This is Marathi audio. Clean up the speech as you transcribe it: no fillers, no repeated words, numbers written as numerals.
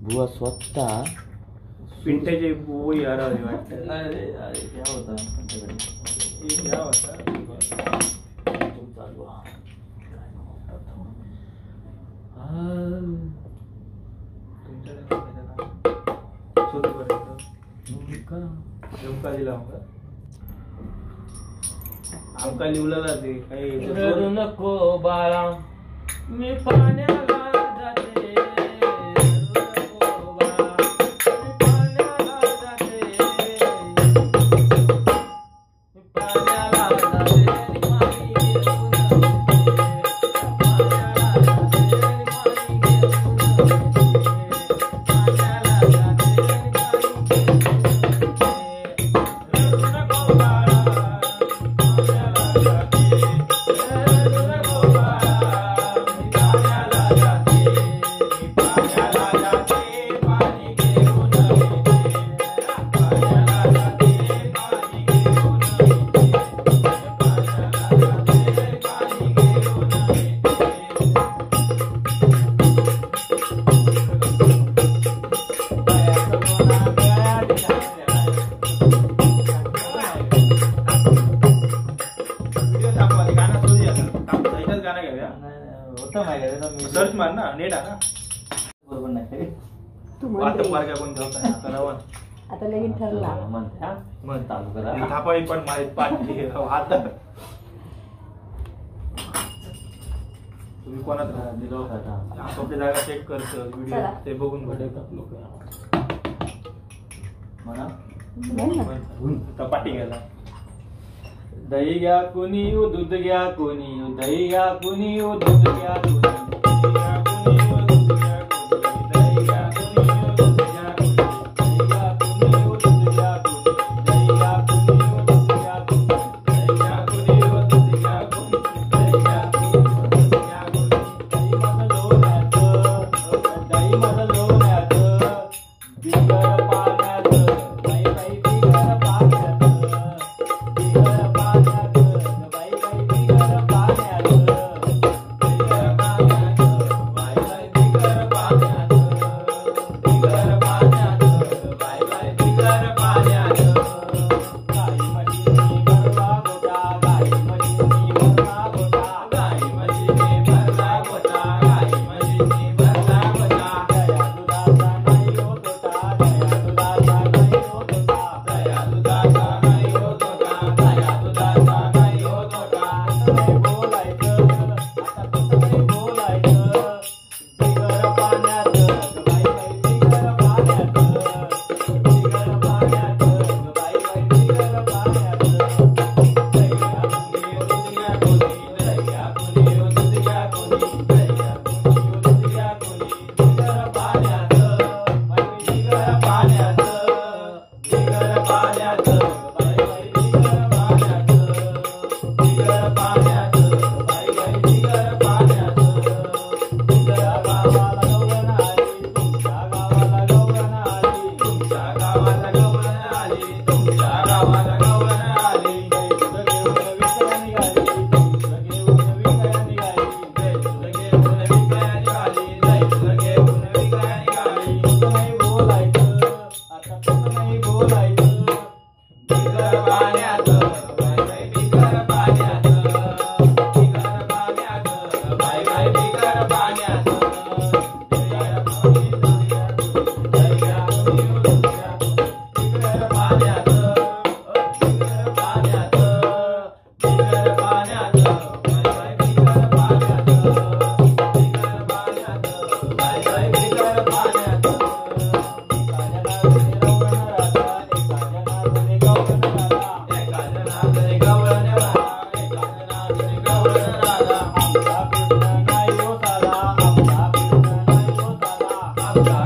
बुवा स्वतः पिंट्याचे बुवा यार वाटतं. अरे अरे क्या होता क्या होता आमका लिवलेला ते काही रडू नको बाळा मी पाण्याला जाते सर्च मार ना नेट आहे ना बरोबर नाही आता पारख्या कोण जाऊ आता लगीन ठरला मग चालू करा थापाई पण माहित पाठी आता तुम्ही कोणात दिलो का आपली जागा चेक करतो व्हिडिओ ते बघून भेटत लोक म्हणा पाठी गेला. दही घ्या कोणी दूध घ्या कोणी दही घ्या कोणी दूध घ्या Bye.